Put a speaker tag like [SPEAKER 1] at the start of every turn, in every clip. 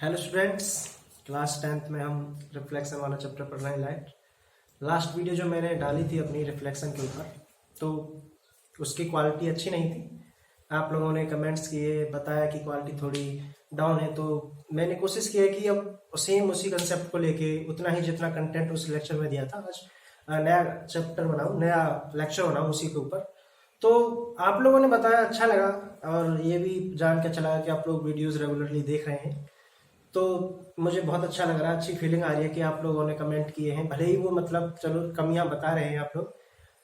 [SPEAKER 1] Hello students, class 10th में हम reflection वाला चैप्टर पढ़ रहे हैं लाइट। लास्ट वीडियो जो मैंने डाली थी अपनी रिफ्लेक्शन के ऊपर, तो उसकी क्वालिटी अच्छी नहीं थी। आप लोगों ने कमेंट्स किए, बताया कि क्वालिटी थोड़ी डाउन है, तो मैंने कोशिश की है कि अब सेम उसी कंसेप्ट को लेके उतना ही जितना कंटेंट उस लेक्चर में दिया था, आज नया चैप्टर बनाऊँ, नया लेक्चर बनाऊँ उसी के ऊपर। तो आप लोगों ने बताया, अच्छा लगा, और ये भी जान के चला कि आप लोग वीडियोस रेगुलरली देख रहे हैं, तो मुझे बहुत अच्छा लग रहा है। अच्छी फीलिंग आ रही है कि आप लोगों ने कमेंट किए हैं, भले ही वो मतलब चलो कमियां बता रहे हैं आप लोग।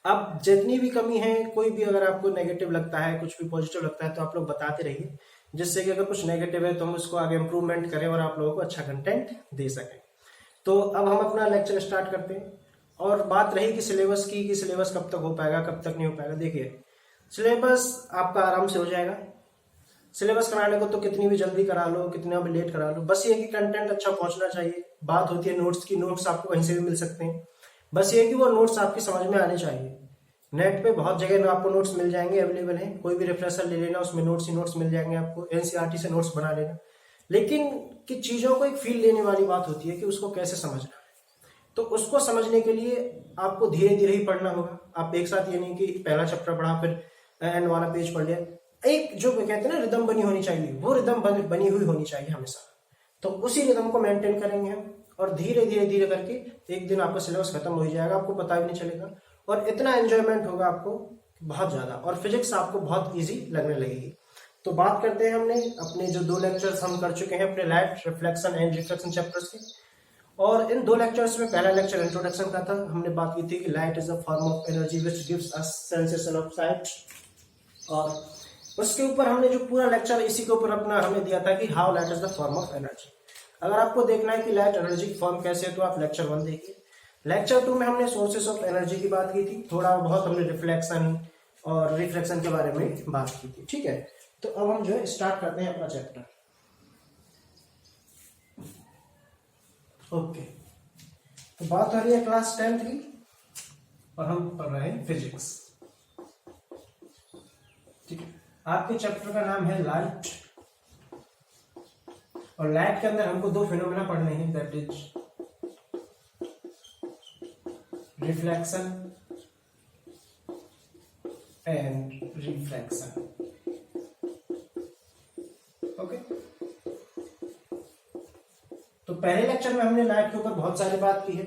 [SPEAKER 1] अब जितनी भी कमी है, कोई भी अगर आपको नेगेटिव लगता है, कुछ भी पॉजिटिव लगता है, तो आप लोग बताते रहिए, जिससे कि अगर कुछ नेगेटिव है तो हम उसको आगे इम्प्रूवमेंट करें और आप लोगों को अच्छा कंटेंट दे सकें। तो अब हम अपना लेक्चर स्टार्ट करते हैं। और बात रही कि सिलेबस की, कि सिलेबस कब तक हो पाएगा, कब तक नहीं हो पाएगा। देखिए, सिलेबस आपका आराम से हो जाएगा। सिलेबस कराने को तो कितनी भी जल्दी करा लो, कितना भी लेट करा लो, बस ये कि कंटेंट अच्छा पहुंचना चाहिए। बात होती है नोट्स की, नोट्स आपको कहीं से भी मिल सकते हैं, बस ये कि वो नोट्स आपकी समझ में आने चाहिए। नेट पे बहुत जगह आपको नोट्स मिल जाएंगे, अवेलेबल है, कोई भी रिफ्रेशर ले लेना, उसमें नोट्स ही नोट्स मिल जाएंगे आपको, एनसीईआरटी से नोट्स बना लेना। लेकिन कि चीजों को एक फील लेने वाली बात होती है कि उसको कैसे समझना है। तो उसको समझने के लिए आपको धीरे धीरे ही पढ़ना होगा। आप एक साथ ये नहीं कि पहला चैप्टर पढ़ा फिर एंड वाला पेज पढ़ लिया। एक जो कहते हैं ना, रिदम बनी होनी चाहिए, वो रिदम बनी हुई होनी चाहिए हमेशा। तो उसी रिदम को मेंटेन करेंगे हम, और धीरे धीरे धीरे करके एक दिन आपका सिलेबस खत्म हो जाएगा, आपको पता भी नहीं चलेगा, और इतना एंजॉयमेंट होगा आपको बहुत ज्यादा, और फिजिक्स आपको बहुत इजी लगने लगेगी। तो बात करते हैं, हमने अपने जो 2 लेक्चर्स हम कर चुके हैं अपने light reflection and reflection chapters के। और इन 2 लेक्चर्स में पहला लेक्चर इंट्रोडक्शन का था। हमने बात की थी कि light is a form of energy which gives us sensation of site, और उसके ऊपर हमने जो पूरा लेक्चर इसी के ऊपर अपना हमने दिया था कि how light is the form of energy. अगर आपको देखना है कि लाइट एनर्जी की फॉर्म कैसे है, तो आप लेक्चर 1 देखिए। लेक्चर 2 में हमने सोर्सेस ऑफ एनर्जी की बात की थी, थोड़ा बहुत हमने रिफ्लेक्शन और रिफ्रैक्शन के बारे में बात की थी। ठीक है, तो अब हम जो है स्टार्ट करते हैं अपना चैप्टर। ओके, तो बात हो रही है क्लास 10th की, और हम पढ़ रहे हैं फिजिक्स। ठीक है, आपके चैप्टर का नाम है लाइट, और लाइट के अंदर हमको 2 फिनोमेना पढ़ने हैं, that is reflection and refraction. Okay, तो पहले लेक्चर में हमने लाइट के ऊपर बहुत सारी बात की है।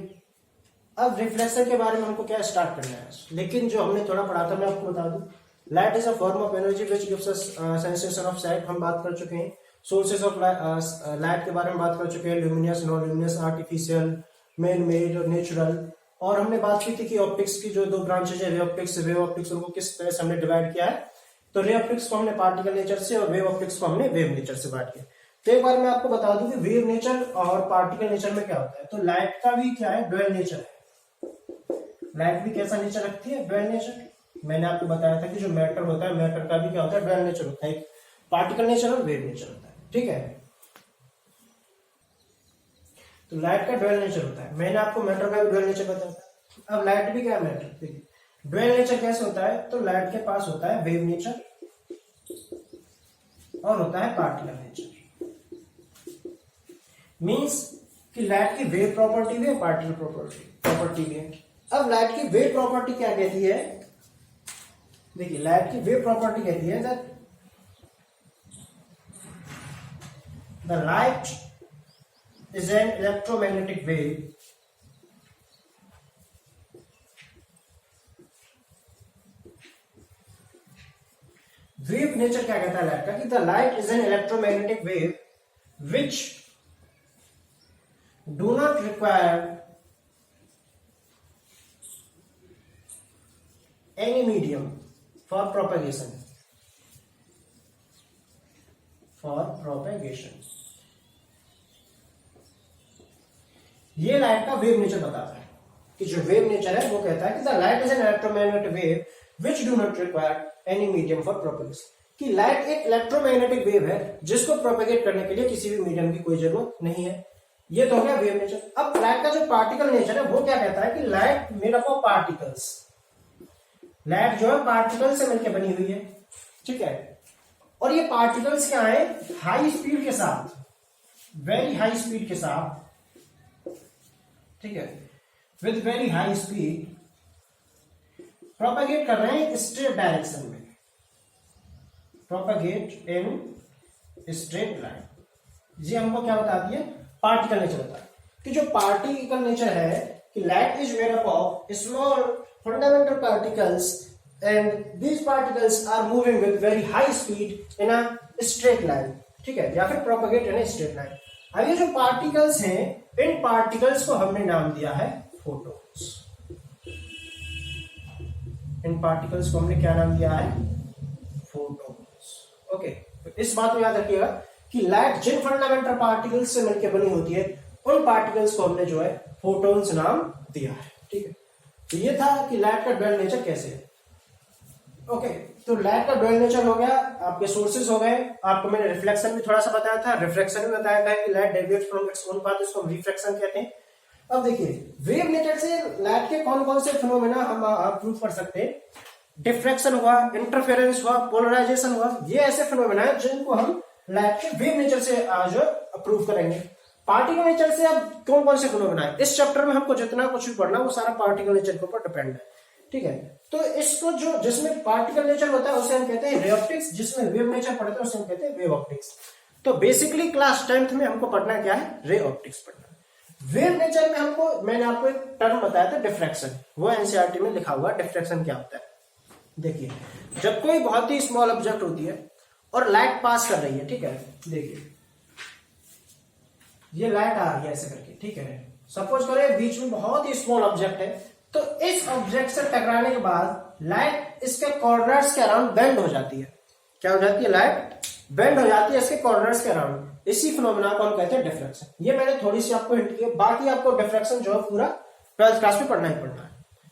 [SPEAKER 1] अब रिफ्लेक्शन के बारे में हमको क्या स्टार्ट करना है, लेकिन जो हमने थोड़ा पढ़ा था मैं आपको बता दूं। Light is a form of energy which gives us sensation of site, हम बात कर चुके हैं। सोर्सेज ऑफ लाइट के बारे में बात कर चुके हैं, luminous, non luminous, artificial, man made और नेचुरल। और हमने बात की थी कि ऑप्टिक्स की जो 2 ब्रांचेज है, रे ऑप्टिक्स, वेव ऑप्टिक्स, उनको किस तरह से हमने डिवाइड किया है। तो रे ऑप्टिक्स को हमने पार्टिकल नेचर से, और वेव ऑप्टिक्स को हमने वेव नेचर से बांट किया। तो एक बार मैं आपको बता दूं कि वेव नेचर और पार्टिकल नेचर में क्या होता है। तो लाइट का भी क्या है, ड्वेल नेचर है। लाइट भी कैसा नेचर रखती है, ड्वेल नेचर। मैंने आपको बताया था कि जो मैटर होता है, मैटर का भी क्या होता है, ड्वेल नेचर होता है, पार्टिकल नेचर और वेव नेचर होता है। ठीक है, तो लाइट का ड्वेल नेचर होता है, मैंने आपको मैटर का भी ड्वेल नेचर बताया था। अब लाइट भी क्या है, मैटर। देखिए ड्वेल नेचर कैसे होता है, तो लाइट के पास होता है वेव नेचर और होता है पार्टिकल नेचर। मींस कि लाइट की वेव प्रॉपर्टी भी है, पार्टिकल प्रॉपर्टी भी है। अब लाइट की वेव प्रॉपर्टी क्या कहती है, देखिए लाइट की वेव प्रॉपर्टी कहती है that the light is an electromagnetic wave wave nature क्या कहता है लाइट का, कि the light is an electromagnetic wave which do not require any medium for propagation. ये लाइट का वेव नेचर बताता है, कि जो वेव नेचर है वो कहता है कि the light is an electromagnetic wave which do not require any medium for propagation. कि लाइट एक इलेक्ट्रोमैग्नेटिक वेव है जिसको प्रोपेगेट करने के लिए किसी भी मीडियम की कोई जरूरत नहीं है। ये तो हो गया वेव नेचर। अब लाइट का जो पार्टिकल नेचर है वो क्या कहता है, कि light made up of particles. Light जो है पार्टिकल से मिलकर बनी हुई है। ठीक है, और ये पार्टिकल्स क्या है, हाई स्पीड के साथ वेरी हाई स्पीड के साथ, ठीक है, with very high speed propagate कर रहे हैं स्ट्रेट डायरेक्शन में, प्रोपेगेट इन स्ट्रेट लाइन। ये हमको क्या बताती है, पार्टिकल नेचर होता है कि जो पार्टिकल नेचर है कि light is made up of small fundamental particles and these particles are moving with very high speed in a straight line, ठीक है, या फिर प्रोपेगेट इन स्ट्रेट लाइन। अब ये जो पार्टिकल्स हैं, इन पार्टिकल्स को हमने नाम दिया है फोटॉन्स। इन पार्टिकल्स को हमने क्या नाम दिया है, फोटॉन्स। ओके, तो इस बात में याद रखिएगा कि लाइट जिन फंडामेंटल पार्टिकल्स से मिलकर बनी होती है, उन पार्टिकल्स को हमने जो है फोटॉन्स नाम दिया है, ठीक है। तो ये था कि लाइट का ड्यूअल नेचर कैसे है। ओके, तो लाइट का ड्यूअल नेचर हो गया, आपके सोर्सेज हो गए, आपको मैंने रिफ्लेक्शन भी थोड़ा सा बताया था, रिफ्लेक्शन भी बताया था कि light deviates from its own path, इसको रिफ्लेक्शन कहते हैं। अब देखिए वेव नेचर से लाइट के कौन कौन से फिनोमेना हम प्रूव कर सकते हैं। डिफ्रैक्शन हुआ, इंटरफेरेंस हुआ, पोलराइजेशन हुआ, ये ऐसे फिनोमेना है जिनको हम लाइट के वेव नेचर से आज प्रूव करेंगे। पार्टिकल नेचर से अब कौन कौन से फिनोमेना है, इस चैप्टर में हमको जितना कुछ भी पढ़ना वो सारा पार्टिकल नेचर के ऊपर डिपेंड है, ठीक है। तो इसको जो जिसमें पार्टिकल नेचर होता है उसे हम कहते हैं रे ऑप्टिक्स, जिसमें वेव नेचर पढ़ते हैं उसे हम कहते हैं वेव ऑप्टिक्स। तो बेसिकली क्लास 10th में हमको पढ़ना क्या है, रे ऑप्टिक्स पढ़ना। वेव नेचर में हमको, मैंने आपको एक टर्म बताया था डिफ्रैक्शन, वो एनसीईआरटी में लिखा हुआ डिफ्रैक्शन क्या होता है। देखिए जब कोई बहुत ही स्मॉल ऑब्जेक्ट होती है और लाइट पास कर रही है, ठीक है, देखिए ये लाइट आ रही है ऐसे करके, ठीक है, सपोज करें बीच में बहुत ही स्मॉल ऑब्जेक्ट है, तो इस ऑब्जेक्ट से टकराने के बाद लाइट इसके कॉर्नर्स के अराउंड बेंड हो जाती है। क्या हो जाती है, लाइट बेंड हो जाती है इसके कॉर्नर्स के अराउंड। इसी फिनोमेना को हम कहते हैं डिफ्रैक्शन। ये मैंने थोड़ी सी आपको हिंट की, बाकी आपको डिफ्रैक्शन जो है पूरा 12th क्लास में पढ़ना ही पढ़ना है,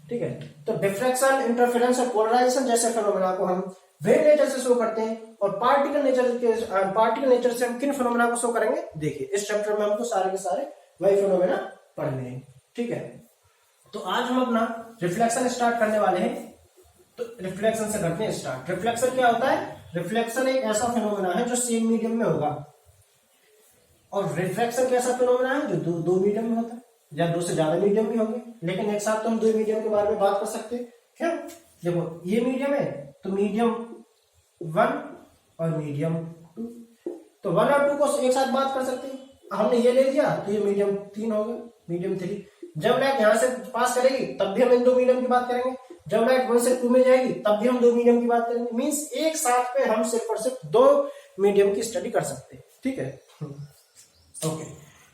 [SPEAKER 1] ठीक है। तो डिफ्रैक्शन, इंटरफेरेंस और पोलराइजेशन जैसे फिनोमेना को हम वेव नेचर से शो करते हैं, और पार्टिकल नेचर से हम किन फिनोमेना को शो करेंगे, देखिए इस चैप्टर में हमको सारे के सारे वही फिनोमेना पढ़ने हैं, ठीक है। तो आज हम अपना रिफ्लेक्शन स्टार्ट करने वाले हैं। तो रिफ्लेक्शन से करते हैं स्टार्ट। रिफ्लेक्शन क्या होता है, रिफ्लेक्शन एक ऐसा फिनोमेना है जो सेम मीडियम में होगा, और रिफ्रैक्शन कैसा फिनोमेना है जो दो मीडियम में होता है, या दो से ज्यादा मीडियम भी होंगे, लेकिन एक साथ तो हम दो मीडियम के बारे में बात कर सकते हैं। क्या, देखो ये मीडियम है तो मीडियम 1 और मीडियम 2, तो 1 और 2 को एक साथ बात कर सकते हैं। हमने ये ले लिया तो ये मीडियम 3 हो गया, मीडियम 3। जब लाइट यहां से पास करेगी तब भी हम इन दो मीडियम की बात करेंगे, जब लाइट 1 से 2 में जाएगी तब भी हम दो मीडियम की बात करेंगे। मींस एक साथ पे हम सिर्फ और सिर्फ दो मीडियम की स्टडी कर सकते हैं, ठीक है। ओके,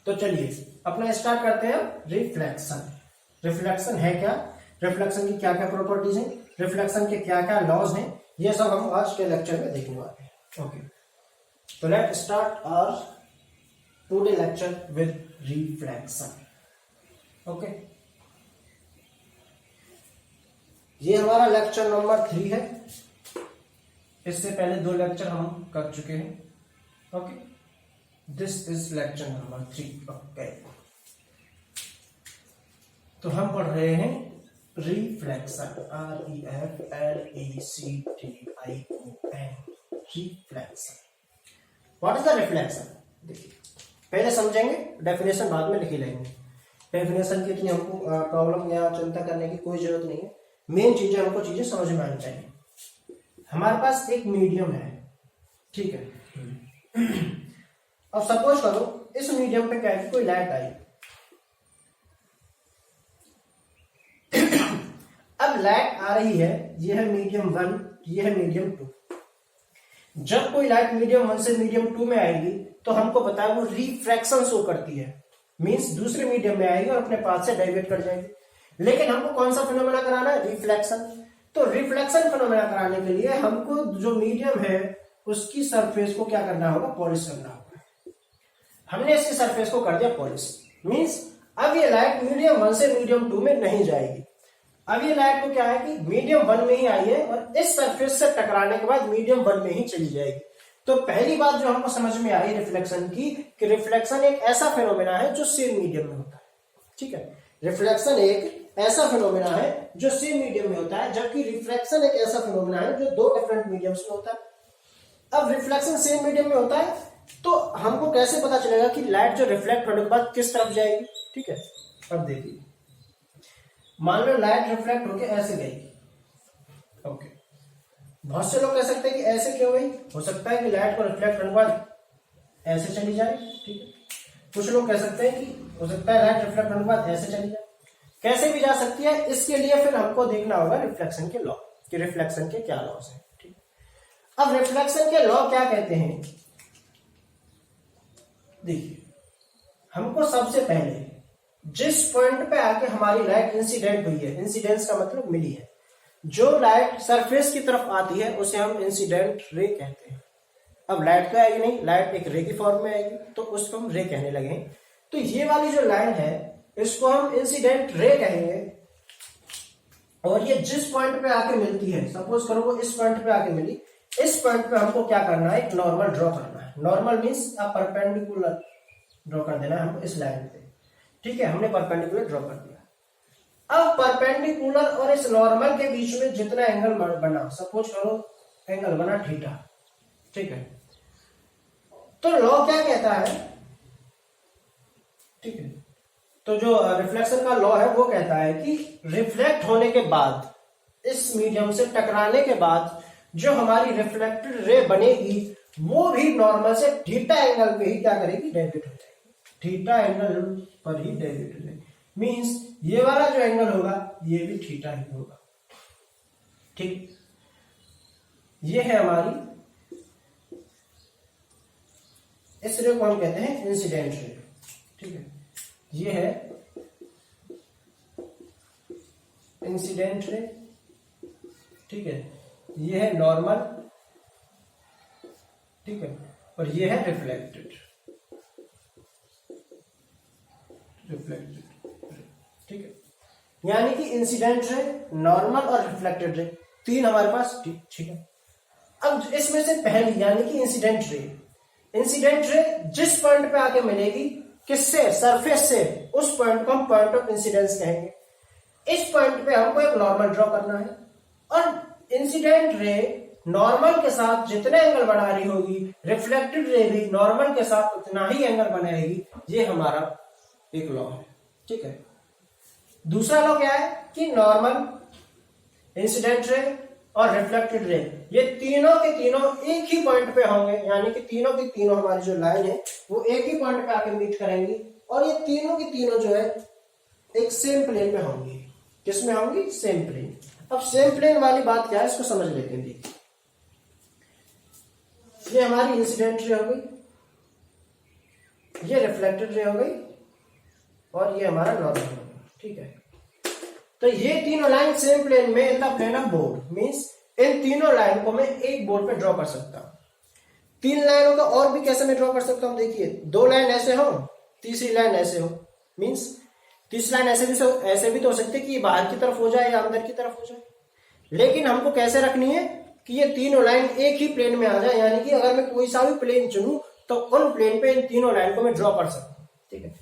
[SPEAKER 1] तो चलिए अपना स्टार्ट करते हैं रिफ्लेक्शन। रिफ्लेक्शन है क्या, रिफ्लेक्शन की क्या क्या प्रॉपर्टीज हैं, रिफ्लेक्शन के क्या क्या लॉज हैं, ये सब हम आज के लेक्चर में देखने वाले हैं। ओके, तो let start our today lecture with reflection. Okay, ये हमारा लेक्चर नंबर 3 है। इससे पहले 2 लेक्चर हम कर चुके हैं। Okay, this is lecture number 3। Okay, तो हम पढ़ रहे हैं reflection, REFLECTION, reflection. What is the reflection? देखिए पहले समझेंगे, डेफिनेशन बाद में लिखी लेंगे। डेफिनेशन की इतनी हमको प्रॉब्लम या चिंता करने की कोई जरूरत नहीं है। मेन चीजें हमको चीजें समझ में आनी चाहिए। हमारे पास एक मीडियम है, ठीक है। अब सपोज करो इस मीडियम पे क्या है, कोई लाइट आई। अब लाइट आ रही है, ये है मीडियम 1, ये है मीडियम 2। जब कोई लाइट मीडियम 1 से मीडियम 2 में आएगी तो हमको पता है वो रिफ्रैक्शन शो करती है, मींस दूसरे मीडियम में आएगी और अपने पाथ से डाइवर्ट कर जाएगी। लेकिन हमको कौन सा फिनोमेना कराना है, रिफ्लेक्शन। तो रिफ्लेक्शन फिनोमेना कराने के लिए हमको जो मीडियम है उसकी सरफेस को क्या करना होगा, पॉलिश करना होगा। हमने इसकी सरफेस को कर दिया पॉलिश, मींस अब ये लाइट मीडियम 1 से मीडियम 2 में नहीं जाएगी। अब ये लाइट को क्या है कि मीडियम 1 में ही आई है और इस सरफेस से टकराने के बाद मीडियम 1 में ही चली जाएगी। तो पहली बात जो हमको समझ में आई रिफ्लेक्शन की, कि रिफ्लेक्शन एक ऐसा फिनोमेना है जो सेम मीडियम में होता है, ठीक है। रिफ्लेक्शन एक ऐसा फिनोमेना है जो सेम मीडियम में होता है, जबकि रिफ्रैक्शन एक ऐसा फिनोमेना है जो दो डिफरेंट मीडियम्स में होता है। अब रिफ्लेक्शन सेम मीडियम में होता है तो हमको कैसे पता चलेगा कि लाइट जो रिफ्लेक्ट होने के बाद किस तरफ जाएगी? ठीक है, अब देखिए, मान लो लाइट रिफ्लेक्ट होके ऐसे गई। ओके, बहुत से लोग कह सकते हैं कि ऐसे क्यों गई? हो सकता है कि लाइट को रिफ्लेक्ट होने के बाद ऐसे चली जाए। ठीक है, कुछ लोग कह सकते हैं कि हो सकता है लाइट रिफ्लेक्ट होने के बाद ऐसे चली जाए। कैसे भी जा सकती है, इसके लिए फिर हमको देखना होगा रिफ्लेक्शन के लॉ, कि रिफ्लेक्शन के क्या लॉस है। ठीक, अब रिफ्लेक्शन के लॉ क्या कहते हैं? देखिए, हमको सबसे पहले जिस पॉइंट पे आके हमारी लाइट इंसिडेंट हुई है, इंसिडेंस का मतलब मिली है, जो लाइट सरफेस की तरफ आती है उसे हम इंसिडेंट रे कहते हैं। अब लाइट तो आएगी नहीं, लाइट एक रे की फॉर्म में आएगी, तो उसको हम रे कहने लगे। तो ये वाली जो लाइन है इसको हम इंसिडेंट रे कहेंगे, और ये जिस पॉइंट पे आके मिलती है, सपोज करो वो इस पॉइंट पे आके मिली, इस पॉइंट पे हमको क्या करना है? एक नॉर्मल ड्रॉ करना है। नॉर्मल मीन्स आप परपेंडिकुलर ड्रॉ कर देना है हमको इस लाइन पे। ठीक है, हमने परपेंडिकुलर ड्रॉ कर दिया। अब परपेंडिकुलर और इस नॉर्मल के बीच में जितना एंगल बना, सपोज करो एंगल बना थीटा। ठीक है, तो लॉ क्या कहता है? ठीक है, तो जो रिफ्लेक्शन का लॉ है वो कहता है कि रिफ्लेक्ट होने के बाद, इस मीडियम से टकराने के बाद जो हमारी रिफ्लेक्टेड रे बनेगी वो भी नॉर्मल से थीटा एंगल पे ही क्या करेगी? डेविएट हो जाएगी। थीटा एंगल पर ही डेविएट हो जाएगी, मींस ये वाला जो एंगल होगा ये भी थीटा ही होगा। ठीक, ये है हमारी, इस रे को हम कहते हैं इंसिडेंट रे। ठीक है, ये है इंसिडेंट रे। ठीक है, ये है नॉर्मल। ठीक है, और ये है रिफ्लेक्टेड। ठीक है, यानी कि इंसिडेंट रे, नॉर्मल और रिफ्लेक्टेड रे, तीन हमारे पास। ठीक है, अब इसमें से पहली यानी कि इंसिडेंट रे, इंसिडेंट रे जिस पॉइंट पे आके मिलेगी, किससे? सरफेस से, उस पॉइंट को हम पॉइंट ऑफ इंसिडेंस कहेंगे। इस पॉइंट पे हमको एक नॉर्मल ड्रॉ करना है, और इंसिडेंट रे नॉर्मल के साथ जितने एंगल बना रही होगी, रिफ्लेक्टेड रे भी नॉर्मल के साथ उतना ही एंगल बनाएगी। ये हमारा एक लॉ है। ठीक है, दूसरा लॉ क्या है कि नॉर्मल, इंसिडेंट रे और रिफ्लेक्टेड रे, ये तीनों के तीनों एक ही पॉइंट पे होंगे, यानी कि तीनों की तीनों हमारी जो लाइन है वो एक ही पॉइंट पे आके मीट करेंगी, और ये तीनों की तीनों जो है एक सेम प्लेन में होंगी। किसमें होंगी? Same plane. अब सेम प्लेन वाली बात क्या है इसको समझ लेते हैं। देखिए, ये हमारी इंसिडेंट रे हो गई, ये रिफ्लेक्टेड रे हो गई, और ये हमारा नॉर्मल हो गया। ठीक है, तो ये तीनों लाइन सेम प्लेन में in the plane of board, means इन तीनों लाइन को मैं एक बोर्ड पे ड्रॉ कर सकता हूं। तीन लाइनों का और भी कैसे मैं ड्रॉ कर सकता हूं? देखिए, दो लाइन ऐसे हो, तीसरी लाइन ऐसे हो, मींस तीसरी लाइन ऐसे भी तो हो सकती है कि बाहर की तरफ हो जाए या अंदर की तरफ हो जाए, लेकिन हमको कैसे रखनी है कि ये तीनों लाइन एक ही प्लेन में आ जाए, यानी कि अगर मैं कोई सा भी प्लेन चुनूं तो उन प्लेन पे इन तीनों लाइन को मैं ड्रॉ कर सकता हूं। ठीक है,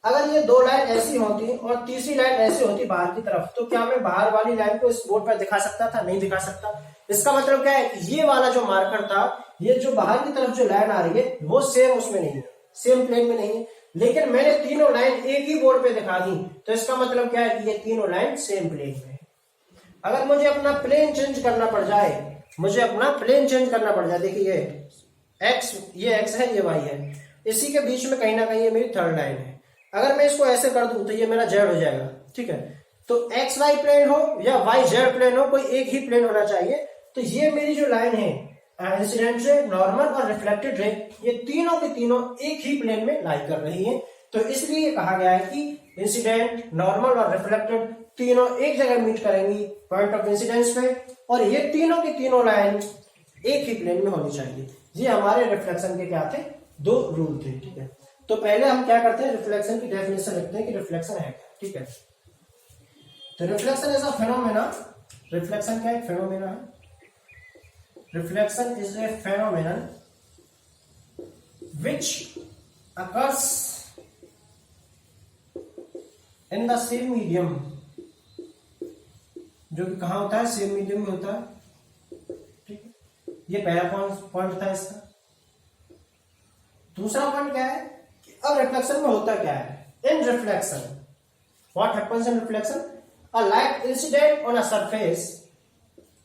[SPEAKER 1] अगर ये दो लाइन ऐसी होती और तीसरी लाइन ऐसी होती बाहर की तरफ, तो क्या मैं बाहर वाली लाइन को इस बोर्ड पर दिखा सकता था? नहीं दिखा सकता। इसका मतलब क्या है कि ये वाला जो मार्कर था, ये जो बाहर की तरफ जो लाइन आ रही है वो सेम उसमें नहीं है, सेम प्लेन में नहीं है, लेकिन मैंने तीनों लाइन एक ही बोर्ड पे दिखा दी, तो इसका मतलब क्या है कि ये तीनों लाइन सेम प्लेन में है। अगर मुझे अपना प्लेन चेंज करना पड़ जाए, देखिए ये एक्स है, ये वाई है, इसी के बीच में कहीं ना कहीं ये मेरी थर्ड लाइन है। अगर मैं इसको ऐसे कर दूं तो ये मेरा जेड हो जाएगा। ठीक है, तो एक्स वाई प्लेन हो या वाई जेड प्लेन हो, कोई एक ही प्लेन होना चाहिए। तो ये मेरी जो लाइन है, इंसिडेंट रे, नॉर्मल और रिफ्लेक्टेड रे, ये तीनों के तीनों एक ही प्लेन में लाई कर रही है। तो इसलिए कहा गया है कि इंसिडेंट, नॉर्मल और रिफ्लेक्टेड तीनों एक जगह मीट करेंगी पॉइंट ऑफ इंसिडेंस पे, और ये तीनों की तीनों लाइन एक ही प्लेन में होनी चाहिए। ये हमारे रिफ्लेक्शन के क्या थे? दो रूल थे। ठीक है, तो पहले हम क्या करते हैं, रिफ्लेक्शन की डेफिनेशन लिखते हैं कि रिफ्लेक्शन है क्या। ठीक है, तो reflection is a phenomena, reflection क्या एक फेनोमेना है। Reflection is a phenomenon which occurs in the same medium, जो कि कहां होता है? सेम मीडियम में होता है। ठीक है, ये पहला पॉइंट था इसका। दूसरा पॉइंट क्या है कि अब रिफ्लेक्शन में होता क्या है, इन reflection what happens in reflection, a light incident on a surface,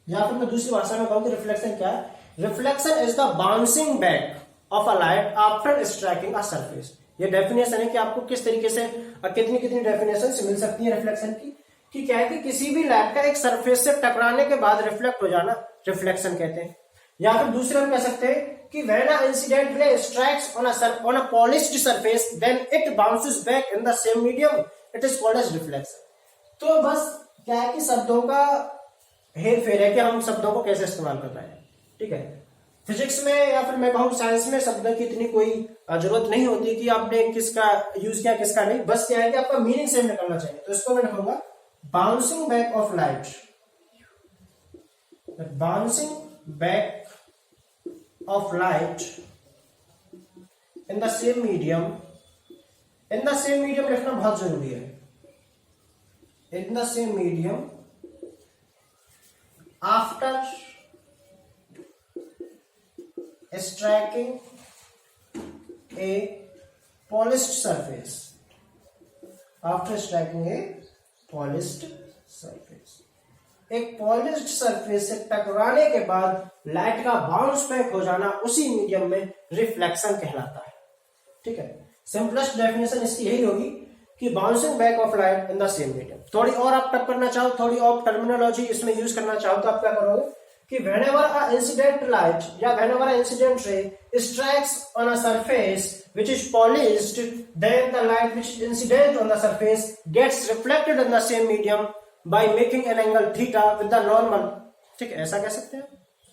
[SPEAKER 1] या फिर मैं दूसरी भाषा में कहूं कि रिफ्लेक्शन क्या है, reflection is the bouncing back of a light after striking a surface. ये डेफिनेशन है कि आपको किस तरीके से कितनी कितनी डेफिनेशन मिल सकती है रिफ्लेक्शन की, कि क्या है कि किसी भी लाइट का एक सरफेस से टकराने के बाद रिफ्लेक्ट हो जाना रिफ्लेक्शन कहते हैं। या फिर दूसरे हम कह सकते हैं कि when an incident ray strikes on a polished surface then it bounces back in the same medium, it is called as reflection। तो बस क्या है कि शब्दों का हेर फेर है कि हम शब्दों को कैसे इस्तेमाल कर रहे हैं, ठीक है। फिजिक्स में या फिर मैं कहूँ साइंस में शब्दों की इतनी कोई जरूरत नहीं होती कि आपने किसका यूज किया किसका नहीं, बस क्या है कि आपका मीनिंग सेम निकलना चाहिए। तो इसको मैं लिखूंगा bouncing back of light, bouncing back of light in the same medium, in the same medium लिखना बहुत जरूरी है, in the same medium after striking a polished surface, after striking a polished surface, एक पॉलिश्ड सरफेस से टकराने के बाद light का बाउंस बैक हो जाना उसी मीडियम में रिफ्लेक्शन कहलाता है, ठीक है। सिंपलेस्ट डेफिनेशन इसकी यही होगी कि bouncing back of light in the same medium. थोड़ी और आप टक करना चाहो, थोड़ी और टर्मिनोलॉजी इसमें यूज करना चाहो तो आप क्या करोगे कि whenever a incident light या whenever a incident ray strikes on a surface which is polished, then the light which is incident on the surface gets reflected in the same medium by making an angle theta with the normal, ठीक है, ऐसा कह सकते हैं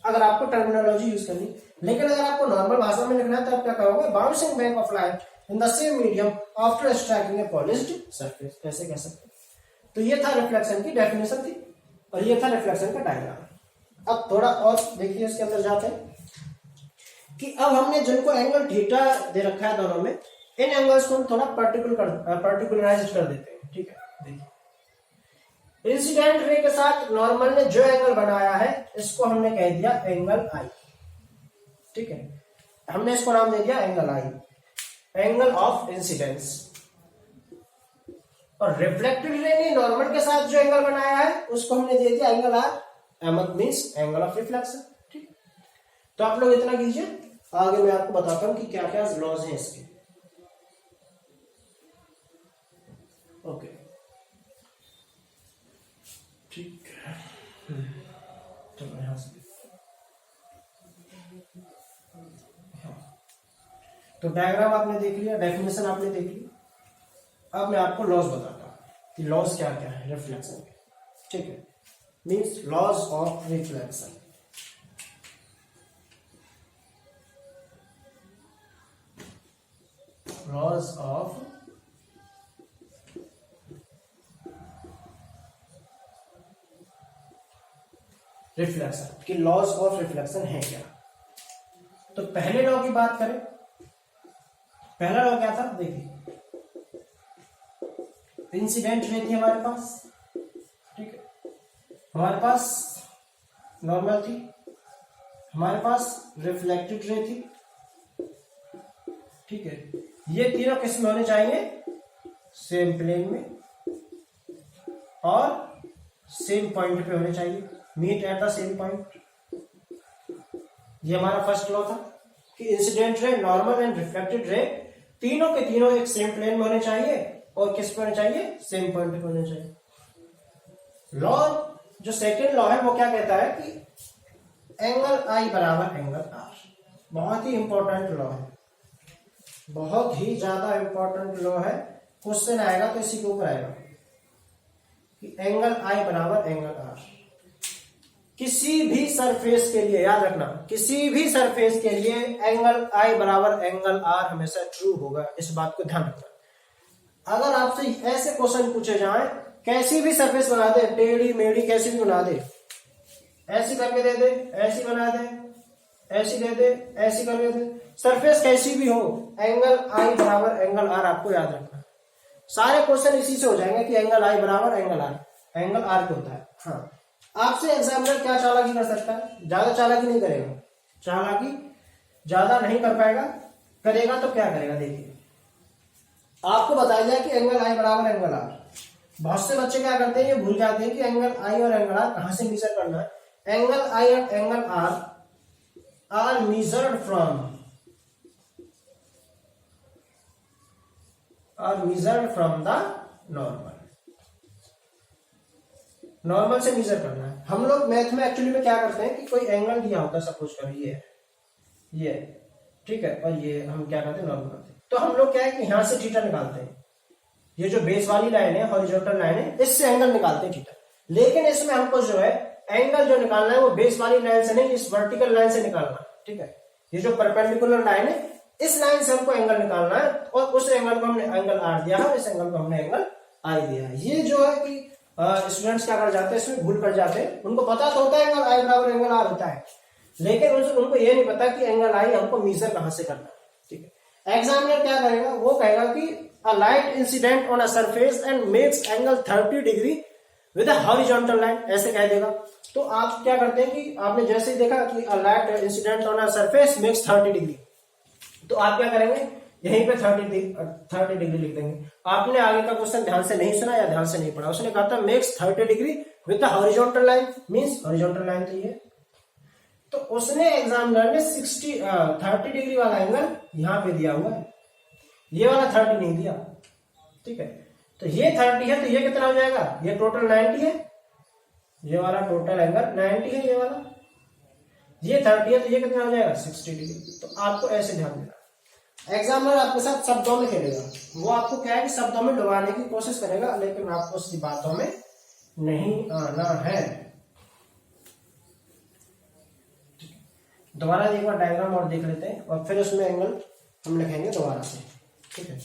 [SPEAKER 1] अगर आपको terminology use करनी। लेकिन अगर आपको नॉर्मल भाषा में लिखना है तो आप क्या कहोगे, bouncing back of light in the same medium after striking A polished surface, ऐसे कह सकते हैं। तो ये था रिफ्लेक्शन की डेफिनेशन थी और ये था रिफ्लेक्शन का डायग्राम। अब थोड़ा और देखिए इसके अंदर जाते हैं कि अब हमने जिनको एंगल थीटा दे रखा है दोनों में, इन एंगल्स को हम थोड़ा पर्टिकुलराइज कर देते हैं, ठीक है। देखिए इंसिडेंट रे के साथ नॉर्मल ने जो एंगल बनाया है इसको हमने कह दिया एंगल आई, ठीक है, हमने इसको नाम दे दिया angle I, angle of incidence. और रिफ्लेक्टेड रे ने नॉर्मल के साथ जो एंगल बनाया है उसको हमने दे दिया एंगल आर, एमत मींस एंगल ऑफ रिफ्लेक्शन, ठीक। तो आप लोग इतना कीजिए, आगे मैं आपको बताता हूं कि क्या क्या लॉज हैं इसके। ओके ठीक है, चलो यहां से तो डायग्राम आपने देख लिया, डेफिनेशन आपने देख ली। अब मैं आपको लॉज बताता हूं कि लॉज क्या क्या है रिफ्लेक्शन के, ठीक है, means laws of reflection. Laws of reflection कि लॉज ऑफ रिफ्लेक्शन है क्या। तो पहले लॉ की बात करें, पहला लॉ क्या था, देखिए इंसिडेंट रे थी हमारे पास, ठीक है, हमारे पास नॉर्मल थी, हमारे पास रिफ्लेक्टेड रे थी, ठीक है। ये तीनों किस में होने चाहिए, सेम प्लेन में और सेम पॉइंट पे होने चाहिए, meet at the same point. ये हमारा फर्स्ट लॉ था कि incident ray, normal and reflected ray तीनों के तीनों एक सेम प्लेन में होने चाहिए और किस पे होने चाहिए, सेम पॉइंट पे होने चाहिए। लॉ जो सेकेंड लॉ है वो क्या कहता है कि एंगल आई बराबर एंगल आर। बहुत ही इंपॉर्टेंट लॉ है, बहुत ही ज्यादा इंपॉर्टेंट लॉ है, क्वेश्चन आएगा तो इसी के ऊपर आएगा कि एंगल आई बराबर एंगल आर। किसी भी सरफेस के लिए याद रखना, किसी भी सरफेस के लिए एंगल आई बराबर एंगल आर हमेशा ट्रू होगा, इस बात को ध्यान रखना। अगर आपसे ऐसे क्वेश्चन पूछे जाएं, कैसी भी सरफेस बना दे, टेढ़ी मेढ़ी कैसी भी बना दे, ऐसी करके दे दे, ऐसी बना दे, ऐसी दे दे, ऐसी करके दे, सरफेस कैसी भी हो, एंगल आई बराबर एंगल आर आपको याद रखना। सारे क्वेश्चन इसी से हो जाएंगे कि एंगल आई बराबर एंगल आर क्या होता है। हाँ, आपसे एग्जामिनर क्या चालाकी कर सकता है, ज्यादा चालाकी नहीं करेगा, चालाकी ज्यादा नहीं कर पाएगा, करेगा तो क्या करेगा, देखिए आपको बताया जाए कि एंगल आई बराबर एंगल आर। बहुत से बच्चे क्या करते हैं, ये भूल जाते हैं कि एंगल आई और एंगल आर कहां से मेजर करना है। एंगल आई और angle R measured from the normal. Normal से मेजर करना है। हम लोग मैथ में एक्चुअली में क्या करते हैं कि कोई एंगल दिया होता है, सपोज करो ये ठीक है, और ये हम क्या करते हैं, नॉर्मल करते हैं। तो हम लोग क्या है कि यहां से थीटा निकालते हैं, ये जो बेस वाली लाइन है, हॉरिजॉन्टल लाइन है, इससे एंगल निकालते हैं थीटा। लेकिन इसमें हमको जो है एंगल जो निकालना है वो बेस वाली लाइन से नहीं, इस वर्टिकल लाइन से निकालना है, ठीक है। ये जो परपेंडिकुलर लाइन है, इस लाइन से हमको एंगल निकालना है, और उस एंगल को हमने एंगल आर दिया है, इस एंगल को हमने एंगल आई दिया है। ये जो है कि स्टूडेंट्स क्या कर जाते हैं, इसमें भूल कर जाते हैं। उनको पता तो होता है एंगल आई बराबर एंगल आर होता है, लेकिन उनको ये नहीं पता कि एंगल आई हमको मेजर कहां से करना है, ठीक है। एग्जामिनर क्या करेगा, वो कहेगा कि a light incident on a surface and makes angle 30 degree with a horizontal line, ऐसे कह देगा। तो आप क्या करते हैं कि आपने जैसे ही देखा कि a light incident on a surface makes 30 degree, तो आप क्या करेंगे, यहीं पे 30 डिग्री लिख देंगे। आपने आगे का क्वेश्चन ध्यान से नहीं सुना या ध्यान से नहीं पढ़ा। उसने कहा था makes 30 degree with the horizontal line, means horizontal line तो ये। तो उसने एग्जामिनर ने 30 डिग्री वाला एंगल यहां पे दिया हुआ है, ये वाला 30 नहीं दिया, ठीक है। तो ये 30 है, तो ये कितना हो जाएगा, ये टोटल 90 है, ये वाला टोटल एंगल 90 है, ये वाला, ये 30 है, तो ये कितना हो जाएगा 60 डिग्री। तो आपको ऐसे ध्यान देना। एग्जामिनर आपके साथ शब्दों में खेलेगा, वो आपको क्या है कि शब्दों में डुबाने की कोशिश करेगा, लेकिन आपको उसकी बातों में नहीं आना है। दोबारा एक बार डायग्राम और देख लेते हैं, और फिर उसमें एंगल हम लिखेंगे दोबारा से, ठीक है।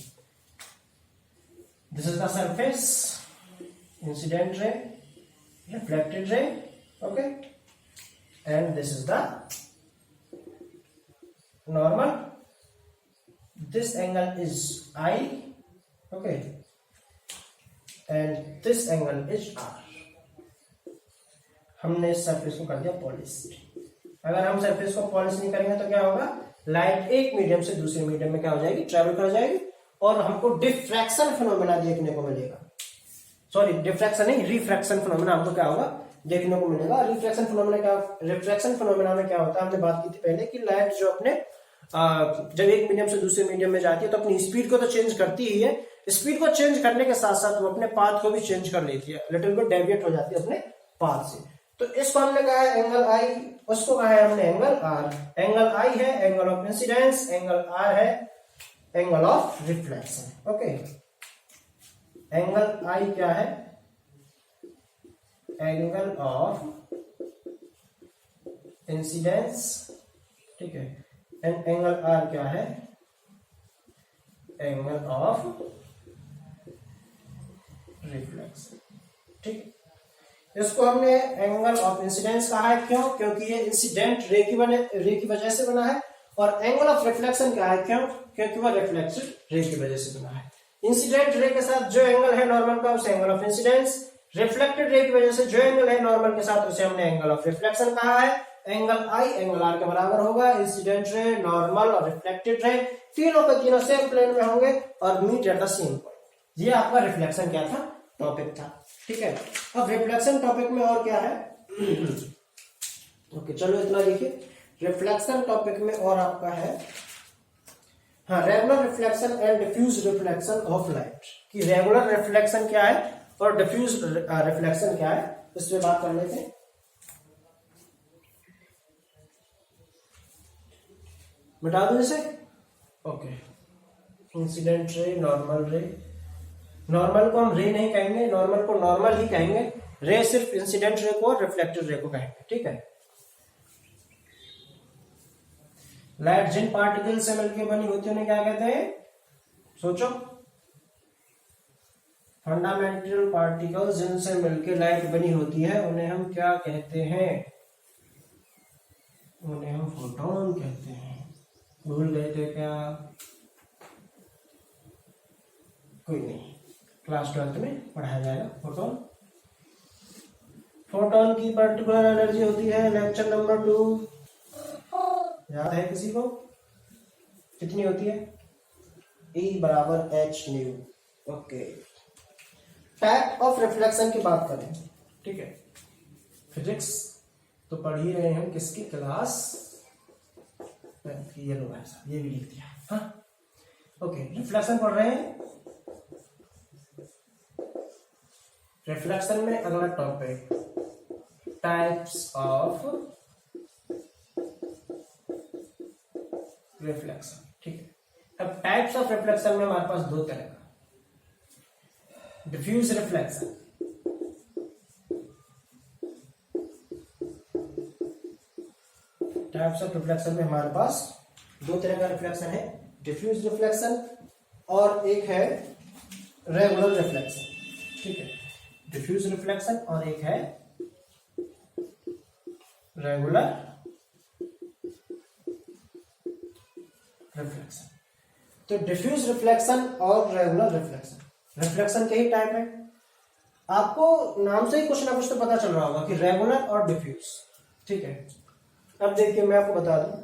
[SPEAKER 1] This is the surface, incident ray, reflected ray, okay, and this is the normal. This angle is I, okay, and this angle is R. हमने इस सरफेस को कर दिया पॉलिश। अगर हम सरफेस को पॉलिश नहीं करेंगे तो क्या होगा, लाइट एक मीडियम से दूसरे मीडियम में क्या हो जाएगी, ट्रेवल कर जाएगी, और हमको डिफ्रैक्शन फिनोमेना देखने को मिलेगा। सॉरी, डिफ्रैक्शन नहीं, रिफ्रैक्शन फिनोमेना हमको क्या होगा, देखने को मिलेगा। रिफ्रैक्शन फिनोमेना क्या, रिफ्रैक्शन फिनोमेना में क्या होता है, हमने बात की थी पहले कि लाइट जो अपने जब एक मीडियम से दूसरे मीडियम में जाती है तो अपनी स्पीड को तो चेंज करती ही है, स्पीड को चेंज करने के साथ साथ वो अपने पाथ को भी चेंज कर लेती है, लिटिल बिट डेविएट हो जाती है अपने पाथ से। तो इसको हमने कहा है एंगल आई, उसको कहा है हमने एंगल आर। एंगल आई है angle of incidence, angle R है angle of reflection, okay. Angle I क्या है, एंगल ऑफ इंसिडेंस, ठीक है, एंड एंगल आर क्या है, एंगल ऑफ रिफ्लेक्शन, ठीक। इसको हमने एंगल ऑफ इंसिडेंस कहा है, क्यों, क्योंकि ये इंसिडेंट रे की वजह से बना है। और एंगल ऑफ रिफ्लेक्शन क्या है, क्यों, क्योंकि वह रिफ्लेक्टेड रे की वजह से बना है। इंसिडेंट रे के साथ जो एंगल है नॉर्मल का, उसे angle of incidence, reflected ray की वजह से जो एंगल है नॉर्मल के साथ, उसे हमने एंगल ऑफ रिफ्लेक्शन कहा है। एंगल आई एंगल आर के बराबर होगा। इंसिडेंट रे, नॉर्मल और रिफ्लेक्टेड रे तीनों के तीनों सेम प्लेन में होंगे और meet at the same point. ये आपका रिफ्लेक्शन क्या था, टॉपिक था, ठीक है। अब रिफ्लेक्शन टॉपिक में और क्या है, ओके, चलो इतना देखिए। रिफ्लेक्शन टॉपिक में और आपका है, हाँ, regular reflection and diffuse reflection of light. कि रेगुलर रिफ्लेक्शन क्या है और डिफ्यूज रिफ्लेक्शन क्या है, इस पे बात कर लेते हैं। मिटा दो इसे, ओके। इंसिडेंट रे, नॉर्मल रे, नॉर्मल को हम रे नहीं कहेंगे, नॉर्मल को नॉर्मल ही कहेंगे, रे सिर्फ इंसिडेंट रे को और रिफ्लेक्टेड रे को कहेंगे, ठीक है। लाइट जिन पार्टिकल से मिलकर बनी होती है उन्हें क्या कहते हैं, सोचो। फंडामेंटल पार्टिकल्स जिनसे मिलकर लाइट बनी होती है उन्हें हम क्या कहते हैं, उन्हें हम फोटोन कहते हैं। भूल गए थे क्या, कोई नहीं, क्लास 12 में पढ़ाया जाएगा फोटोन। फोटोन की पर्टिकुलर एनर्जी होती है लेक्चर नंबर 2, याद है किसी को? कितनी होती है, E बराबर H new. Okay, type of reflection की बात करें, ठीक है, फिजिक्स तो पढ़ ही रहे हैं किसकी क्लास, ये लो भाई साहब ये भी लिख दिया। हाँ ओके, रिफ्लेक्शन पढ़ रहे हैं। रिफ्लेक्शन में अगला टॉपिक टाइप्स ऑफ रिफ्लेक्शन, ठीक है। अब टाइप्स ऑफ रिफ्लेक्शन में हमारे पास दो तरह का, diffuse reflection, types of reflection में हमारे पास दो तरह का रिफ्लेक्शन है, डिफ्यूज रिफ्लेक्शन और एक है रेगुलर रिफ्लेक्शन, ठीक है। डिफ्यूज रिफ्लेक्शन और एक है रेगुलर रिफ्लेक्शन। तो डिफ्यूज रिफ्लेक्शन और रेगुलर रिफ्लेक्शन, रिफ्लेक्शन के ही टाइप है। आपको नाम से ही कुछ ना कुछ तो पता चल रहा होगा कि रेगुलर और डिफ्यूज, ठीक है। अब देखिए मैं आपको बता दूं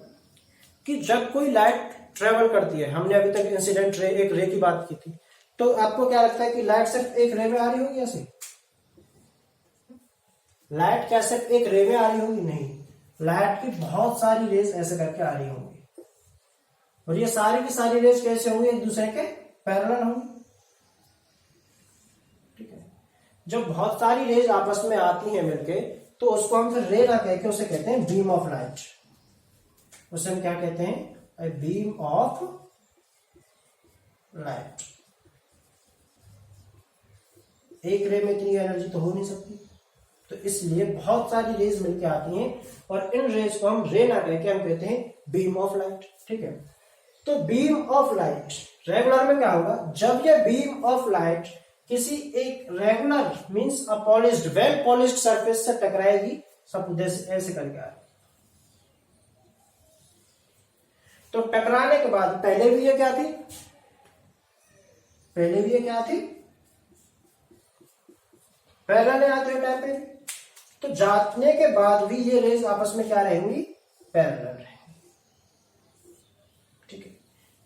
[SPEAKER 1] कि जब कोई लाइट ट्रेवल करती है, हमने अभी तक इंसिडेंट रे, एक रे की बात की थी, तो आपको क्या लगता है कि लाइट सिर्फ एक रे में आ रही होगी ऐसे? लाइट क्या सिर्फ एक रे में आ रही होगी? नहीं, लाइट की बहुत सारी रेज ऐसे करके आ रही होंगी, और ये सारी की सारी रेज कैसे होंगी? एक दूसरे के पैरेलल होंगी, ठीक है। जब बहुत सारी रेज आपस में आती हैं मिलके, तो उसको हम फिर रे ना कह के उसे कहते हैं बीम ऑफ लाइट। उसे हम क्या कहते हैं? A beam of light. एक रे में इतनी एनर्जी तो हो नहीं सकती, तो इसलिए बहुत सारी रेज मिलके आती हैं, और इन रेज को हम रे ना कह के हम कहते हैं बीम ऑफ लाइट, ठीक है। तो बीम ऑफ लाइट रेगुलर में क्या होगा? जब ये बीम ऑफ लाइट किसी एक regular means a polished, well polished surface से टकराएगी, सब ऐसे करके आ, तो टकराने के बाद पहले भी ये क्या थी? पहले भी ये क्या थी? पैरेलल आते हुए टाइम पे, तो जाने के बाद भी ये रेज आपस में क्या रहेंगी? पैरेलल रहेंगी, ठीक है।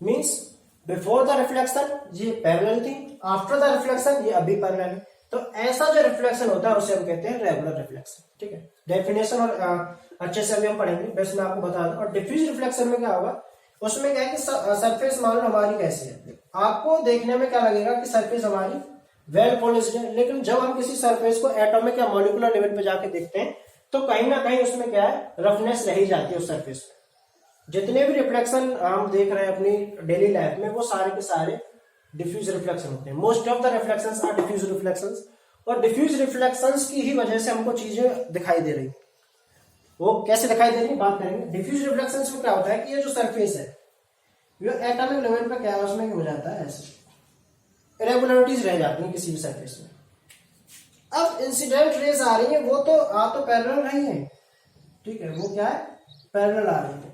[SPEAKER 1] मींस बिफोर द रिफ्लेक्शन ये पैरेलल थी, आफ्टर द रिफ्लेक्शन ये अभी पैरेलल है। तो ऐसा जो रिफ्लेक्शन होता है उसे हम कहते हैं रेगुलर रिफ्लेक्शन, ठीक है। डेफिनेशन और अच्छे से अभी हम पढ़ेंगे, बस मैं आपको बता दूं। और डिफ्यूज रिफ्लेक्शन में क्या होगा? उसमें क्या है कि सरफेस मान लो हमारी कैसी है, आपको देखने में क्या लगेगा कि सरफेस हमारी वेल पॉलिश्ड है, लेकिन जब हम किसी सरफेस को एटॉमिक या मॉलिक्यूलर लेवल पे जाके देखते हैं, तो कहीं ना कहीं उसमें क्या है? रफनेस रही जाती है उस सरफेस में। जितने भी रिफ्लेक्शन हम देख रहे हैं अपनी डेली लाइफ में, वो सारे के सारे डिफ्यूज रिफ्लेक्शन होते हैं। Most of the reflections are diffuse reflections, और डिफ्यूज रिफ्लेक्शंस की ही वजह से हमको चीजें दिखाई दे रही, वो कैसे दिखाई दे रही बात करेंगे। डिफ्यूज रिफ्लेक्शंस में क्या होता है कि ये जो सरफेस है ये एटॉमिक लेवल पे क्या है, उसमें हो जाता है ऐसे इरेगुलरिटीज रह जाती हैं किसी भी सरफेस में। अब इंसिडेंट रेज आ रही है, वो तो आ तो पैरेलल रही है, ठीक है, वो क्या है? पैरेलल आ रही है,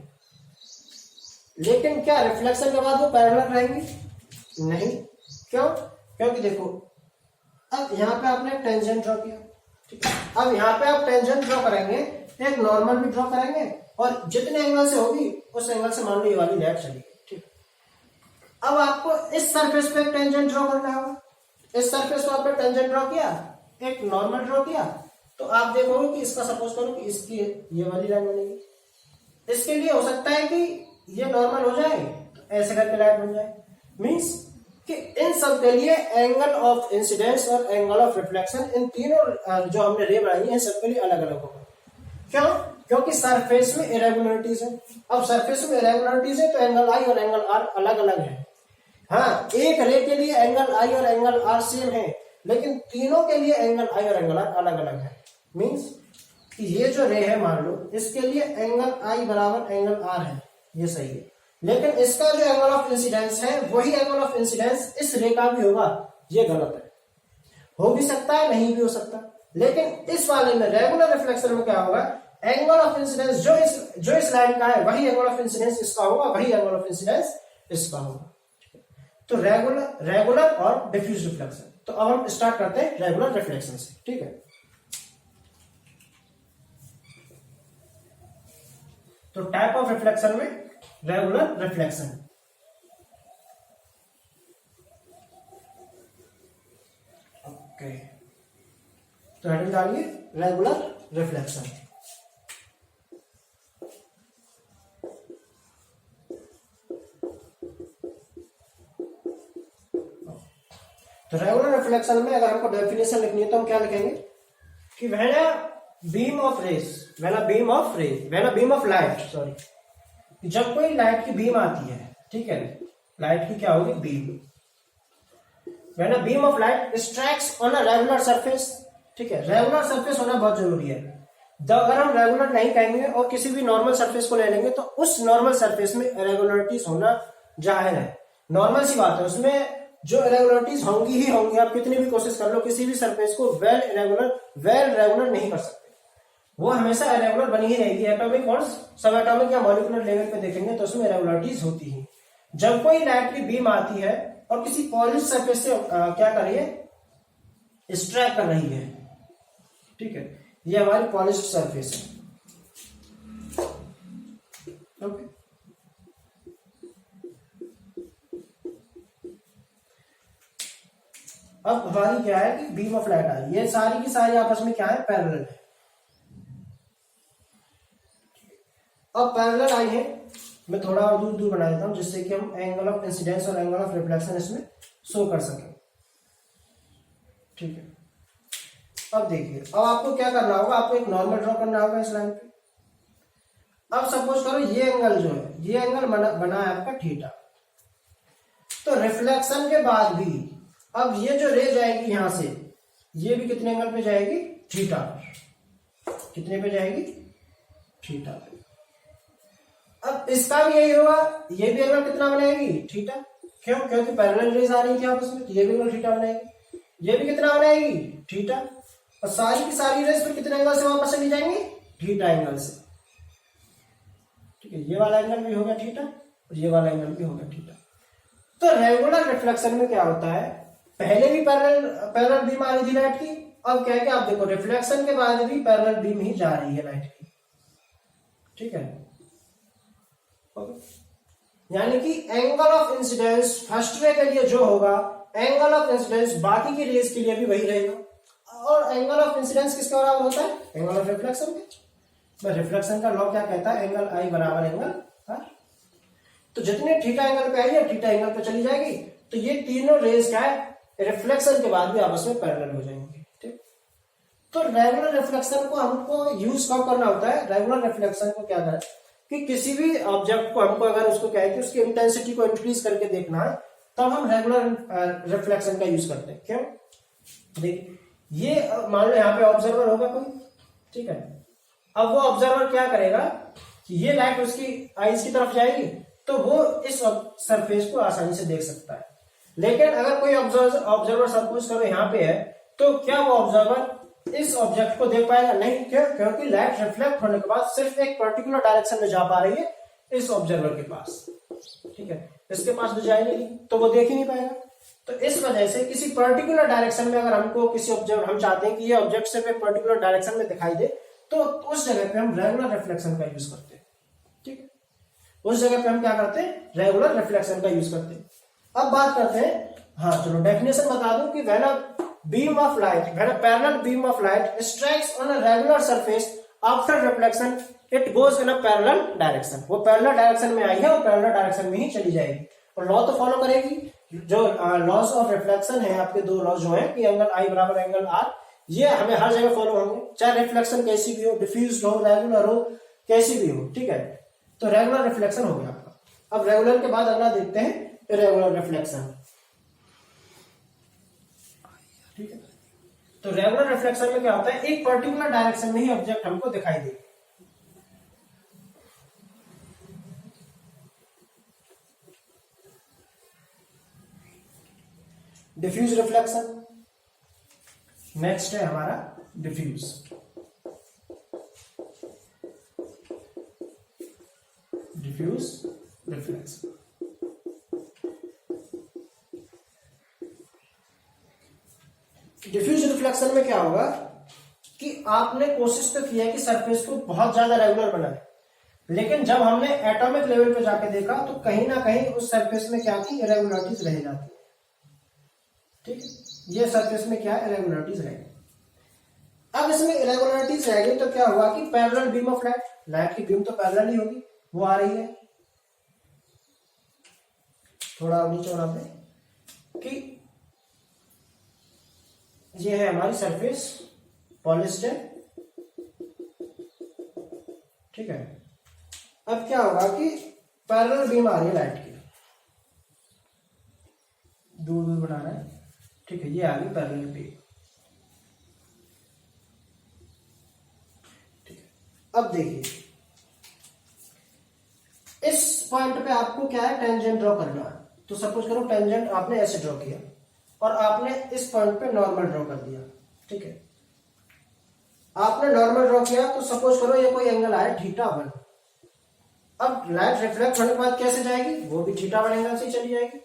[SPEAKER 1] लेकिन क्या रिफ्लेक्शन के बाद वो पैरेलल रहेंगी? नहीं। क्यों? क्योंकि देखो अब यहाँ पे आपने टेंजेंट ड्रॉ किया, ठीक है। अब यहाँ पे आप टेंजेंट ड्रॉ करेंगे, एक नॉर्मल भी ड्रॉ करेंगे, और जितने एंगल से होगी उस एंगल से मान लो ये वाली लाइट चली, ठीक। अब आपको इस सरफेस पे एक टेंजेंट ड्रॉ करना होगा। इस सरफेस पे आपने टेंजेंट ड्रॉ किया, एक नॉर्मल ड्रॉ किया, तो आप देखोगे कि इसका सपोज करो कि इसकी ये वाली लाइन बनेगी। इसके लिए हो सकता है कि ये नॉर्मल हो जाए, तो ऐसे करके लाइट बन जाए। मींस कि इन सब के लिए एंगल ऑफ इंसिडेंस और एंगल ऑफ रिफ्लेक्शन, इन तीनों जो हमने रे बनाई है, सबके लिए अलग अलग होगा। क्यों? क्योंकि सरफेस में इरेगुलरिटीज है। अब सरफेस में इरेगुलरिटीज है तो एंगल आई और एंगल आर अलग अलग है। हाँ, एक रे के लिए एंगल आई और एंगल आर सेम है, लेकिन तीनों के लिए एंगल आई और एंगल आर अलग अलग है। मींस कि ये जो रे है मान लो, इसके लिए एंगल आई बराबर एंगल आर है, ये सही है, लेकिन इसका जो एंगल ऑफ इंसिडेंस है वही एंगल ऑफ इंसिडेंस इस रे का भी होगा, ये गलत है। हो भी सकता है, नहीं भी हो सकता, लेकिन इस वाले में रेगुलर रिफ्लेक्शन में क्या होगा? एंगल ऑफ इंसिडेंस जो इस लाइन का है वही एंगल ऑफ इंसिडेंस इसका होगा, वही एंगल ऑफ इंसिडेंस इसका होगा। तो रेगुलर और डिफ्यूज रिफ्लेक्शन। तो अब हम स्टार्ट करते हैं रेगुलर रिफ्लेक्शन से, ठीक है। तो टाइप ऑफ रिफ्लेक्शन में रेगुलर रिफ्लेक्शन, ओके, तो हेडिंग डालिए रेगुलर रिफ्लेक्शन। तो रेगुलर रिफ्लेक्शन में अगर हमको डेफिनेशन लिखनी है तो हम क्या लिखेंगे कि when a beam of rays, when a beam of rays, when a beam of light, sorry, जब कोई लाइट की बीम आती है, ठीक है, लाइट की क्या होगी, beam, when a beam of light strikes on a regular surface, ठीक है, रेगुलर सरफेस होना बहुत जरूरी है। अगर हम रेगुलर नहीं कहेंगे और किसी भी नॉर्मल सरफेस को ले लेंगे तो उस नॉर्मल सरफेस में इरेगुलरिटीज होना जाहिर है, नॉर्मल सी बात है, उसमें जो इरेगुलरिटीज होंगी ही होंगी। आप कितनी भी कोशिश कर लो किसी भी सरफेस को वेल रेगुलर नहीं कर सकते, वो हमेशा इरेगुलर बनी ही रहेगी। एटॉमिक और सब एटॉमिक या मॉलिक्यूलर लेवल पे देखेंगे तो उसमें इरेगुलरिटीज होती ही। जब कोई लाइट की बीम आती है और किसी पॉलिश सरफेस से क्या कर रही है, स्ट्राइक कर रही है, ठीक है, ये हमारी पॉलिश्ड सरफेस है, ओके। अब हमारी क्या है कि बीम ऑफ लाइट आई, ये सारी की सारी आपस में क्या है, पैरेलल है। अब पैरेलल आई है, मैं थोड़ा और दूर दूर बना देता हूं जिससे कि हम एंगल ऑफ इंसिडेंस और एंगल ऑफ रिफ्लेक्शन इसमें शो कर सकें, ठीक है। अब देखिए, अब आपको क्या करना होगा, आपको एक नॉर्मल ड्रॉ करना होगा इस लाइन पे। अब सपोज करो ये एंगल जो है, ये एंगल बना है आपका थीटा, तो रिफ्लेक्शन के बाद भी अब ये जो रे जाएगी यहां से, ये भी कितने एंगल पे जाएगी, थीटा पर। कितने पे जाएगी, थीटा पे। अब इसका भी यही होगा, ये भी एंगल कितना बनाएगी, थीटा, क्यों, क्योंकि पैरेलल रेज आ रही थी आपस में, तो ये भी एंगल थीटा बनाएगी, ये भी कितना बनाएगी, थीटा, और सारी की सारी रेज फिर कितने एंगल से वापस चली जाएंगी, थीटा एंगल से, ठीक है। ये वाला एंगल भी हो गया थीटा और ये वाला एंगल भी हो गया थीटा। तो रेगुलर रिफ्लेक्शन में क्या होता है, पहले भी पैरेलल बीम आ रही थी लाइट की, अब क्या है कि आप देखो रिफ्लेक्शन के बाद भी पैरेलल बीम ही जा रही है लाइट की, ठीक है, ओके। यानी कि angle of incidence first ray के लिए जो होगा, एंगल ऑफ इंसिडेंस बाकी की रेज के लिए भी वही रहेगा। और एंगल ऑफ इंसिडेंस किसके बराबर होता है, एंगल ऑफ रिफ्लेक्शन के। रिफ्लेक्शन का लॉ क्या कहता है, एंगल आई बराबर एंगल आर। तो जितने थीटा एंगल पे आई है थीटा एंगल पे चली जाएगी, तो ये तीनों रेज क्या है, रिफ्लेक्शन के बाद भी आपस में पैरेलल हो जाएंगे, ठीक। तो रेगुलर रिफ्लेक्शन को हमको यूज कब करना होता है, रेगुलर रिफ्लेक्शन को क्या करें कि किसी भी ऑब्जेक्ट को हमको अगर उसको क्या है कि उसकी इंटेंसिटी को इंक्रीज करके देखना है, तब हम रेगुलर रिफ्लेक्शन का यूज करते हैं। क्यों, देखिए ये मान लो यहाँ पे ऑब्जर्वर होगा कोई, ठीक है। अब वो ऑब्जर्वर क्या करेगा कि ये लाइट उसकी आईज की तरफ जाएगी तो वो इस सरफेस को आसानी से देख सकता है। लेकिन अगर कोई ऑब्जर्वर सपोज करो यहाँ पे है, तो क्या वो ऑब्जर्वर इस ऑब्जेक्ट को देख पाएगा, नहीं। क्यों, क्योंकि लाइट रिफ्लेक्ट होने के बाद सिर्फ एक पर्टिकुलर डायरेक्शन में जा पा रही है इस ऑब्जर्वर के पास, ठीक है, इसके पास तो जाएगी नहीं, तो वो देख ही नहीं पाएगा। तो इस वजह से किसी पर्टिकुलर डायरेक्शन में अगर हमको किसी ऑब्जेक्ट, हम चाहते हैं कि ये ऑब्जेक्ट सिर्फ एक पर्टिकुलर डायरेक्शन में दिखाई दे, तो उस जगह पे हम रेगुलर रिफ्लेक्शन का यूज करते हैं, ठीक है। उस जगह पे हम क्या करते हैं, रेगुलर रिफ्लेक्शन का यूज करते हैं। अब बात करते हैं, हाँ चलो डेफिनेशन बता दूं कि when a beam of light, when a parallel beam of light strikes on a regular surface after reflection it goes in a parallel direction. वो पैरेलल डायरेक्शन में आई है और पैरेलल डायरेक्शन में ही चली जाएगी और लॉ तो फॉलो करेगी। जो लॉस ऑफ रिफ्लेक्शन है, आपके दो लॉ जो है कि एंगल आई बराबर एंगल आर, ये हमें हर जगह फॉलो होंगे, चाहे रिफ्लेक्शन कैसी भी हो, डिफ्यूज हो, रेगुलर हो, कैसी भी हो, ठीक है। तो रेगुलर रिफ्लेक्शन हो गया आपका। अब रेगुलर के बाद अगला देखते हैं इरेगुलर रिफ्लेक्शन, ठीक है। तो रेगुलर रिफ्लेक्शन में क्या होता है, एक पर्टिकुलर डायरेक्शन में ही ऑब्जेक्ट हमको दिखाई दे। डिफ्यूज रिफ्लेक्शन नेक्स्ट है हमारा diffuse. Diffuse reflection, diffuse reflection में क्या होगा कि आपने कोशिश तो किया कि सरफेस को बहुत ज्यादा रेगुलर बनाए, लेकिन जब हमने एटॉमिक लेवल पे जाके देखा तो कहीं ना कहीं उस सरफेस में क्या थी, इरेगुलरिटीज रह जाती है, ठीक है। ये सरफेस में क्या है, इरेगुलरिटीज रहेगी। अब इसमें इरेगुलरिटीज रहेगी तो क्या हुआ कि parallel beam of light, light की बीम तो पैरेलल ही होगी, वो आ रही है। थोड़ा नीचे और आते कि ये है हमारी सरफेस पॉलिश्ड है, ठीक है। अब क्या होगा कि पैरेलल बीम आ रही है लाइट की, दूर दूर बना रहा है, ठीक है, ये आ गई पैरेलल बीम, ठीक है। अब देखिए इस पॉइंट पे आपको क्या है, टेंजेंट ड्रॉ करना है। तो सपोज करो टेंजेंट आपने ऐसे ड्रॉ किया और आपने इस पॉइंट पे नॉर्मल ड्रॉ कर दिया, ठीक है। आपने नॉर्मल ड्रॉ किया तो सपोज करो ये कोई एंगल आया θ1। अब लाइट रिफ्लेक्ट होने के बाद कैसे जाएगी, वो भी θ1 एंगल से चली जाएगी,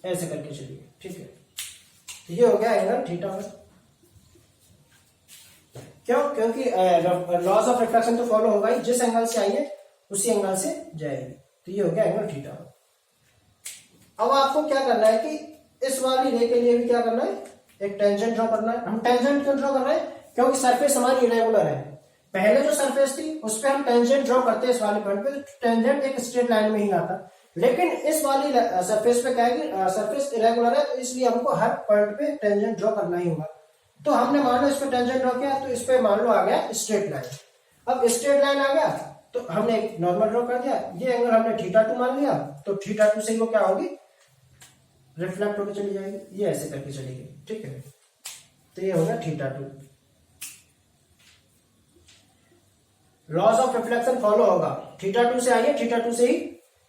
[SPEAKER 1] ऐसे करके चलिए, ठीक है। तो ये हो गया एंगल θ1। क्यों? क्योंकि लॉस ऑफ रिफ्लेक्शन तो फॉलो होगा ही, जिस एंगल से आई है उसी एंगल से जाएगी। तो ये हो गया एंगल θ1। अब आपको क्या करना है कि इस वाली रे के लिए भी क्या करना है, एक टेंजेंट ड्रॉ करना है। हम टेंजेंट क्यों ड्रॉ कर रहे हैं, क्योंकि सरफेस हमारी इरेगुलर है। पहले जो सरफेस थी उस पर हम टेंजेंट ड्रॉ करते हैं इस वाले पॉइंट पे, तो टेंजेंट एक स्ट्रेट लाइन में ही आता। लेकिन इस वाली सरफेस पे क्या है कि सरफेस इरेगुलर है, तो इसलिए हमको हर पॉइंट पे टेंजेंट ड्रॉ करना ही होगा। तो हमने मान लो इस पे टेंजेंट ड्रॉ किया, तो इस पे मान लो आ गया स्ट्रेट लाइन। अब स्ट्रेट लाइन आ गया तो हमने एक नॉर्मल ड्रॉ कर दिया, ये एंगल हमने θ2 मान लिया, तो θ2 से वो क्या होगी, रिफ्लेक्ट होकर चली जाएगी, ये ऐसे करके चलेगी, ठीक है। तो ये होगा θ2। लॉस ऑफ रिफ्लेक्शन फॉलो होगा, θ2 से आई है, θ2 से ही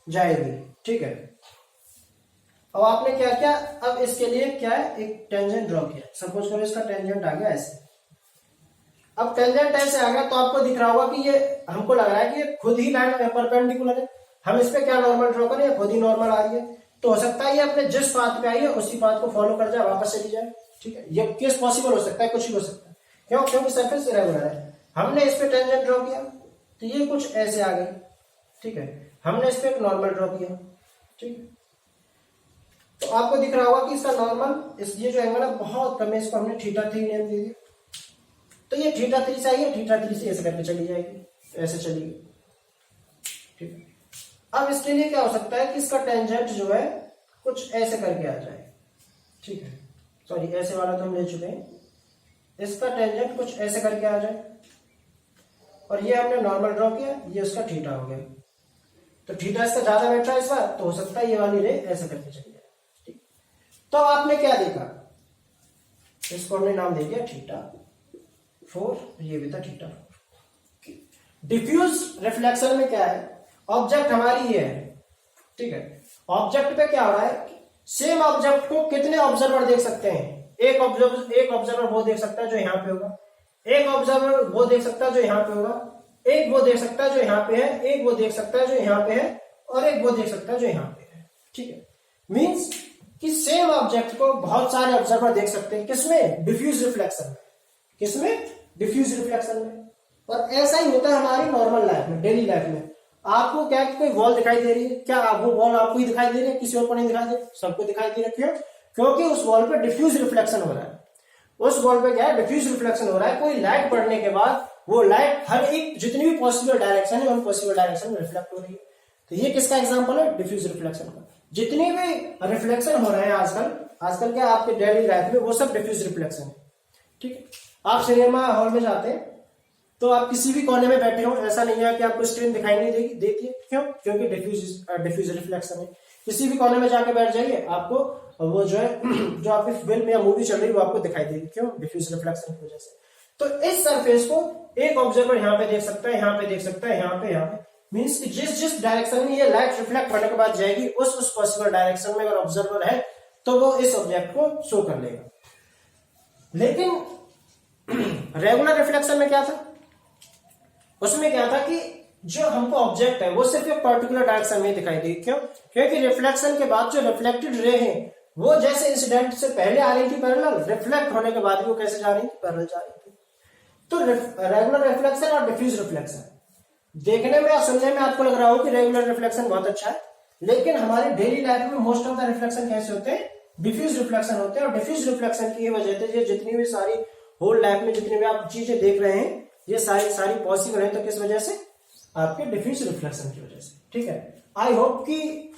[SPEAKER 1] जाएगी, ठीक है। अब आपने क्या किया, अब इसके लिए क्या है, एक टेंजेंट ड्रॉ किया। सपोज करो इसका टेंजेंट आ गया ऐसे। अब टेंजेंट ऐसे आ गया तो आपको दिख रहा होगा कि ये, हमको लग रहा है कि ये खुद ही लाइन परपेंडिकुलर है। हम इस पे क्या नॉर्मल ड्रॉ करें, खुद ही नॉर्मल आ रही है। तो हो सकता है ये अपने जिस पाथ पे आई है उसी पाथ को फॉलो कर जाए, वापस चली जाए, ठीक है। ये केस पॉसिबल हो सकता है, कुछ भी हो सकता है। क्यों? क्योंकि सरफेस इरेगुलर है। हमने इस पे टेंजेंट ड्रॉ किया तो ये कुछ ऐसे आ गई, ठीक है। हमने इस पे एक नॉर्मल ड्रॉ किया, ठीक है। तो आपको दिख रहा होगा कि इसका नॉर्मल, ये जो एंगल है बहुत कम है, इसको हमने θ3 नेम दे दिया। तो ये θ3 से आई है, θ3 से ऐसे करके चली जाएगी, ऐसे चलेगी, ठीक है। अब इसके लिए क्या हो सकता है कि इसका टेंजेंट जो है कुछ ऐसे करके आ जाए, ठीक है। सॉरी, ऐसे वाला तो हम ले चुके हैं। इसका टेंजेंट कुछ ऐसे करके आ जाए और ये हमने नॉर्मल ड्रॉ किया, ये उसका θ हो गया। तो θ इसका ज्यादा बैठ रहा है इस बार, तो हो सकता है ये वाली रे ऐसे करके चली जाए, ठीक। तो आपने क्या देखा, इसको हमने नाम दे दिया θ4, ये भी था θ4। डिफ्यूज रिफ्लेक्शन में क्या है, ऑब्जेक्ट हमारी ये है, ठीक है। ऑब्जेक्ट पे क्या हो रहा है, सेम ऑब्जेक्ट को कितने ऑब्जर्वर देख सकते हैं। एक ऑब्जर्वर वो देख सकता है जो यहाँ पे होगा, एक ऑब्जर्वर वो देख सकता है जो यहाँ पे होगा, एक वो देख सकता है जो यहाँ पे है, एक वो देख सकता है जो यहाँ पे है, और एक वो देख सकता है जो यहाँ पे है, ठीक है। मीन्स कि सेम ऑब्जेक्ट को बहुत सारे ऑब्जर्वर देख सकते हैं, किसमें, डिफ्यूज रिफ्लेक्शन में। किसमें, डिफ्यूज रिफ्लेक्शन में। और ऐसा ही होता है हमारी नॉर्मल लाइफ में, डेली लाइफ में। आपको क्या कोई वॉल दिखाई दे रही है, क्या वो वॉल आपको ही दिखाई दे रही है, किसी और को नहीं दिखाई दे रही, सबको दिखाई दे रही है। क्योंकि उस वॉल पे डिफ्यूज रिफ्लेक्शन हो रहा है। उस वॉल पे क्या है, डिफ्यूज रिफ्लेक्शन हो रहा है। कोई लाइट पड़ने के बाद वो लाइट हर एक जितनी भी पॉसिबल डायरेक्शन है उन पॉसिबल डायरेक्शन में रिफ्लेक्ट हो रही है। तो ये किसका एग्जांपल है, डिफ्यूज रिफ्लेक्शन का। जितने भी रिफ्लेक्शन हो रहे हैं आजकल क्या आपके डेली लाइफ में, वो सब डिफ्यूज रिफ्लेक्शन है, ठीक है। आप सिनेमा हॉल में जाते हैं तो आप किसी भी कोने में बैठे हो, ऐसा नहीं है कि आपको स्क्रीन दिखाई नहीं देती है। क्यों? क्योंकि डिफ्यूज रिफ्लेक्शन है। किसी भी कोने में जाके बैठ जाइए, आपको वो जो है जो आपकी फिल्म या मूवी चल रही है वो आपको दिखाई देगी। क्यों? डिफ्यूज रिफ्लेक्शन की वजह से। तो इस सरफेस को एक ऑब्जर्वर यहाँ पे देख सकता है, यहाँ पे देख सकता है, यहाँ पे मीन्स कि जिस डायरेक्शन में ये लाइट रिफ्लेक्ट होने के बाद जाएगी उस पॉसिबल डायरेक्शन में अगर ऑब्जर्वर है तो वो इस ऑब्जेक्ट को शो कर लेगा। लेकिन रेगुलर रिफ्लेक्शन में क्या था, उसमें क्या था कि जो हमको ऑब्जेक्ट है वो सिर्फ एक पर्टिकुलर डायरेक्शन में दिखाई देगी। क्यों? क्योंकि रिफ्लेक्शन के बाद जो रिफ्लेक्टेड रे है वो जैसे इंसिडेंट से पहले आ रही थी पैरेलल, रिफ्लेक्ट होने के बाद वो कैसे जा रही थी, पैरेलल जा रही थी। तो रेगुलर रिफ्लेक्शन और डिफ्यूज रिफ्लेक्शन देखने में या सुनने में आपको लग रहा हो कि रेगुलर रिफ्लेक्शन बहुत अच्छा है, लेकिन हमारे डेली लाइफ में मोस्ट ऑफ द रिफ्लेक्शन कैसे होते हैं, डिफ्यूज रिफ्लेक्शन होते हैं। और डिफ्यूज रिफ्लेक्शन की वजह से ये जितनी भी सारी होल लाइफ में जितनी भी आप चीजें देख रहे हैं ये सारी पॉसिबल है, तो किस वजह से? आपके डिफ्यूज रिफ्लेक्शन की वजह से। ठीक है, आई होप कि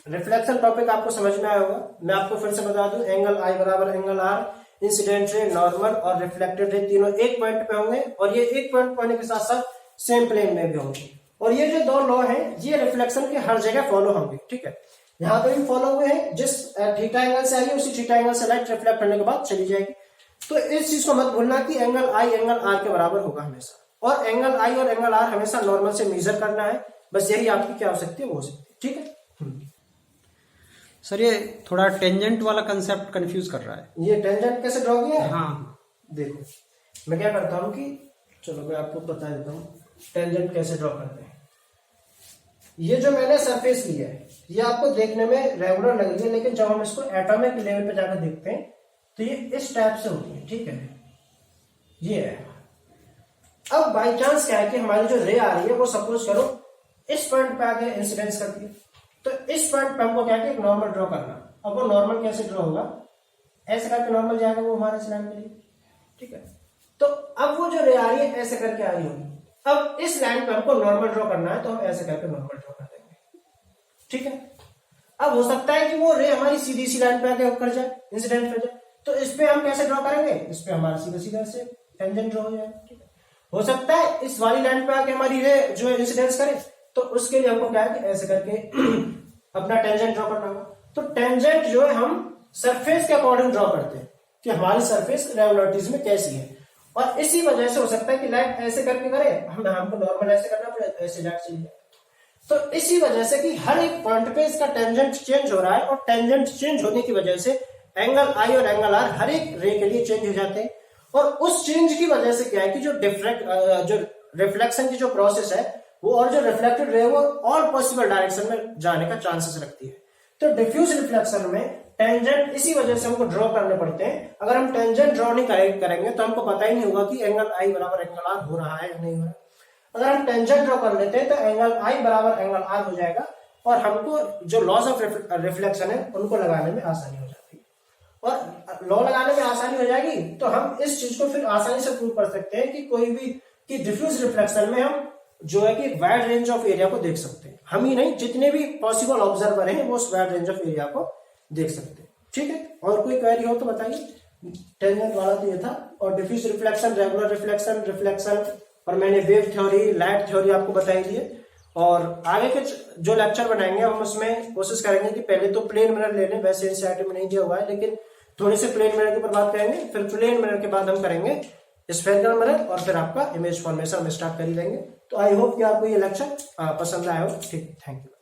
[SPEAKER 1] रिफ्लेक्शन टॉपिक आपको समझ में आया होगा। मैं आपको फिर से बता दूं, एंगल आई बराबर angle r, incident ray, normal और रिफ्लेक्टेड रे तीनों एक पॉइंट पे होंगे, और ये एक पॉइंट होने के साथ साथ सेम प्लेन में भी होंगे। और ये जो दो लॉ हैं ये रिफ्लेक्शन के हर जगह फॉलो होंगे। ठीक है, यहाँ पे भी फॉलो हुए हैं, जिस थीटा एंगल से आई है उसी थीटा एंगल से लाइट रिफ्लेक्ट होने के बाद चली जाएगी। तो इस चीज को मत भूलना कि एंगल आई एंगल आर के बराबर होगा हमेशा, और एंगल आई और एंगल आर हमेशा नॉर्मल से मेजर करना है। बस यही आपकी क्या हो सकती है, वो हो सकती है। ठीक है
[SPEAKER 2] सर, ये थोड़ा टेंजेंट वाला कंसेप्ट कंफ्यूज कर रहा है।
[SPEAKER 1] ये टेंजेंट कैसे ड्रॉ किया है?
[SPEAKER 2] हाँ,
[SPEAKER 1] देखो मैं क्या करता हूँ कि चलो मैं आपको बता देता हूँ टेंजेंट कैसे ड्रॉ करते हैं। ये जो मैंने सरफेस लिया है ये आपको देखने में रेगुलर लग रही है, लेकिन जब हम इसको एटॉमिक लेवल पे जाकर देखते हैं तो ये इस टाइप से होती है। ठीक है, ये है। अब बाई चांस क्या है कि हमारी जो रे आ रही है वो सपोज करो इस पॉइंट पे आके इंसिडेंस करती है, तो इस पॉइंट पे हमको क्या है कि एक नॉर्मल ड्रॉ करना। अब वो नॉर्मल कैसे ड्रॉ होगा? ऐसे करके नॉर्मल जाएगा वो हमारे स्लैंड के लिए। ठीक है, तो अब वो जो रे आ रही है ऐसे करके आ रही होगी। अब इस लाइन पे हमको नॉर्मल ड्रॉ करना है, तो हम ऐसे करके नॉर्मल ड्रॉ कर देंगे। ठीक है, अब हो सकता है कि वो रे हमारी सीधी सी लाइन पे आके कर जाए, इंसिडेंट कर जाए, तो इस पे हम कैसे ड्रॉ करेंगे? इस पे हमारा सीधा सीधा से टेंजेंट ड्रॉ हो जाएगा। ठीक है, हो सकता है इस वाली लाइन पे आके हमारी रे जो है इंसिडेंस करे, तो उसके लिए हमको क्या है कि ऐसे करके अपना टेंजेंट ड्रॉ करना होगा। तो टेंजेंट जो है हम सरफेस के अकॉर्डिंग ड्रॉ करते हैं कि हमारी सरफेस रेगुलरिटीज में कैसी है, और इसी वजह से हो सकता है कि लाइट ऐसे करके करे, हमको नॉर्मल ऐसे करना पड़े तो ऐसे लाइट चली जाए। तो इसी वजह से कि हर एक पॉइंट पे इसका टेंजेंट चेंज हो रहा है, और टेंजेंट चेंज होने की वजह से एंगल आई और एंगल आर हर एक रे के लिए चेंज हो जाते हैं। और उस चेंज की वजह से क्या है कि जो रिफ्लेक्शन की जो प्रोसेस है वो, और जो रिफ्लेक्टेड रे वो ऑल पॉसिबल डायरेक्शन में जाने का चांसेस रखती है। तो डिफ्यूज रिफ्लेक्शन में टेंजेंट इसी वजह से हमको ड्रॉ करने पड़ते हैं। अगर हम टेंजेंट ड्रॉ नहीं करेंगे तो हमको पता ही नहीं होगा कि एंगल आई बराबर एंगल आर हो रहा है या नहीं हो रहा। अगर हम टेंजेंट ड्रॉ कर लेते हैं तो एंगल आई बराबर एंगल आर हो जाएगा, और हमको जो लॉज ऑफ रिफ्लेक्शन है उनको लगाने में आसानी हो जाती है। और लॉ लगाने में आसानी हो जाएगी तो हम इस चीज को फिर आसानी से प्रूव कर सकते हैं कि कोई भी कि डिफ्यूज रिफ्लेक्शन में हम जो है कि वाइड रेंज ऑफ एरिया को देख सकते हैं। हम ही नहीं, जितने भी पॉसिबल ऑब्जर्वर हैं वो उस वाइड रेंज ऑफ एरिया को देख सकते हैं। ठीक है, और कोई क्वेरी हो तो बताइए। टेंजेंट वाला तो ये था, और डिफ्यूज रिफ्लेक्शन, रेगुलर रिफ्लेक्शन, और मैंने वेव थ्योरी, लाइट थ्योरी आपको बताई दी है। और आगे के जो लेक्चर बनाएंगे हम उसमें कोशिश करेंगे कि पहले तो प्लेन मिरर ले लें, वैसे एनसीईआरटी में नहीं दिया हुआ है, लेकिन थोड़े से प्लेन मिरर के ऊपर बात करेंगे, फिर प्लेन मिरर के बाद हम करेंगे स्फेरिकल मिरर, और फिर आपका इमेज फॉर्मेशन हम स्टार्ट कर ही लेंगे। तो आई होप कि आपको ये लेक्चर पसंद आया हो। ठीक, थैंक यू।